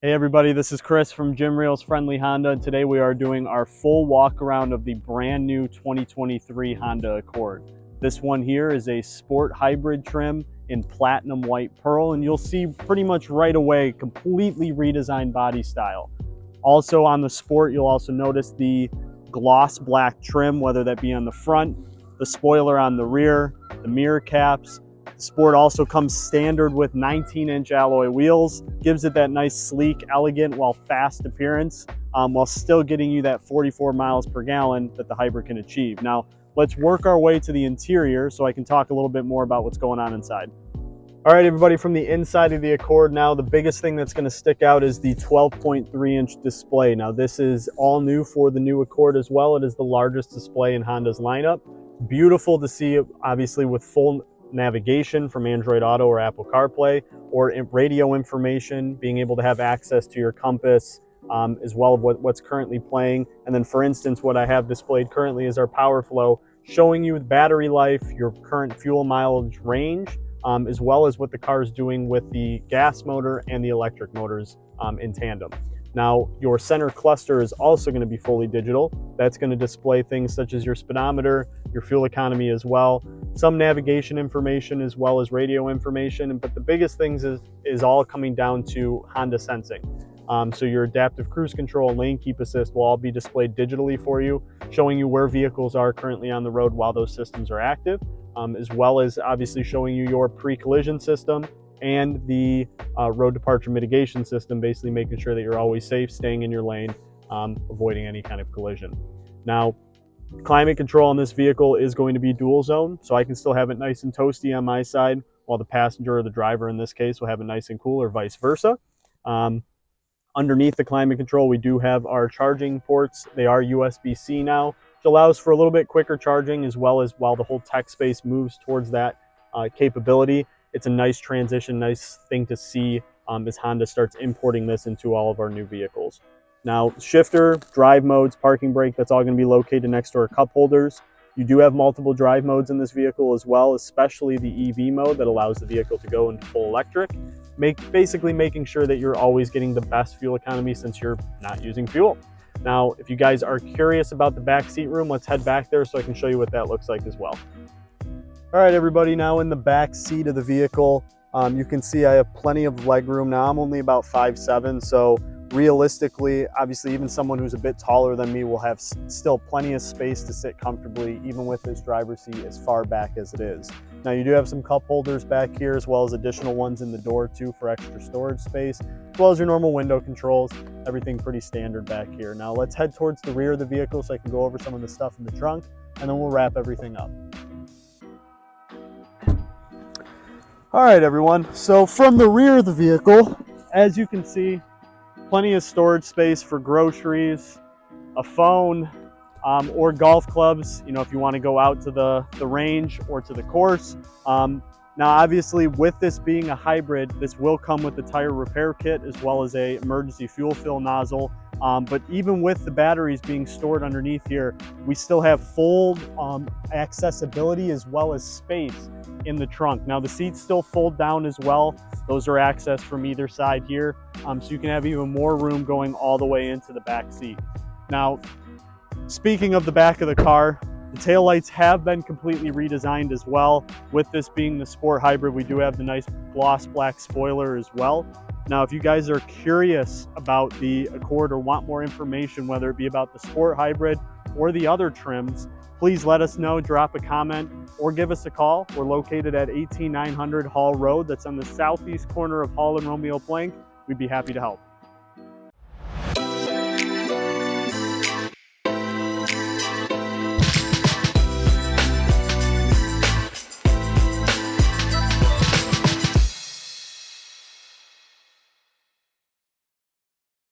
Hey everybody, this is Chris from Jim Reel's Friendly Honda. Today we are doing our full walk around of the brand new 2023 Honda Accord. This one here is a sport hybrid trim in platinum white pearl, and you'll see pretty much right away completely redesigned body style. Also on the Sport, you'll also notice the gloss black trim, whether that be on the front, the spoiler on the rear, the mirror caps. The Sport also comes standard with 19-inch alloy wheels, gives it that nice sleek, elegant, while fast appearance, while still getting you that 44 miles per gallon that the hybrid can achieve. Now, let's work our way to the interior so I can talk a little bit more about what's going on inside. All right, everybody, from the inside of the Accord now, the biggest thing that's going to stick out is the 12.3-inch display. Now, this is all new for the new Accord as well. It is the largest display in Honda's lineup. Beautiful to see, obviously, with full navigation from Android Auto or Apple CarPlay, or radio information, being able to have access to your compass, as well as what's currently playing. And then, for instance, what I have displayed currently is our Power Flow, showing you the battery life, your current fuel mileage range, as well as what the car is doing with the gas motor and the electric motors in tandem. Now, your center cluster is also going to be fully digital. That's going to display things such as your speedometer, your fuel economy as well, some navigation information as well as radio information. But the biggest things is all coming down to Honda sensing. So your adaptive cruise control and lane keep assist will all be displayed digitally for you, showing you where vehicles are currently on the road while those systems are active, as well as obviously showing you your pre-collision system and the road departure mitigation system, basically making sure that you're always safe, staying in your lane, avoiding any kind of collision. Now, climate control on this vehicle is going to be dual zone, so I can still have it nice and toasty on my side, while the passenger or the driver in this case will have it nice and cool, or vice versa. Underneath the climate control, we do have our charging ports. They are USB-C now, which allows for a little bit quicker charging, as well as while the whole tech space moves towards that capability. It's a nice transition, nice thing to see as Honda starts importing this into all of our new vehicles. Now, shifter, drive modes, parking brake, that's all going to be located next to our cup holders. You do have multiple drive modes in this vehicle as well, especially the EV mode that allows the vehicle to go into full electric, basically making sure that you're always getting the best fuel economy since you're not using fuel. Now, if you guys are curious about the back seat room, let's head back there so I can show you what that looks like as well. All right, everybody, now in the back seat of the vehicle, you can see I have plenty of leg room. Now, I'm only about 5'7", so realistically, obviously, even someone who's a bit taller than me will have still plenty of space to sit comfortably, even with this driver's seat as far back as it is. Now, you do have some cup holders back here, as well as additional ones in the door too for extra storage space, as well as your normal window controls. Everything pretty standard back here. Now, let's head towards the rear of the vehicle so I can go over some of the stuff in the trunk, and then we'll wrap everything up. All right, everyone, so from the rear of the vehicle, as you can see, plenty of storage space for groceries, a phone, or golf clubs, if you want to go out to the range or to the course. Now, obviously, with this being a hybrid, this will come with the tire repair kit as well as a emergency fuel fill nozzle. But even with the batteries being stored underneath here, we still have full accessibility as well as space in the trunk. Now, the seats still fold down as well. Those are accessed from either side here, so you can have even more room going all the way into the back seat. Now, speaking of the back of the car, the taillights have been completely redesigned as well. With this being the Sport Hybrid, we do have the nice gloss black spoiler as well. Now, if you guys are curious about the Accord or want more information, whether it be about the Sport Hybrid or the other trims, please let us know, drop a comment, or give us a call. We're located at 18900 Hall Road. That's on the southeast corner of Hall and Romeo Plank. We'd be happy to help.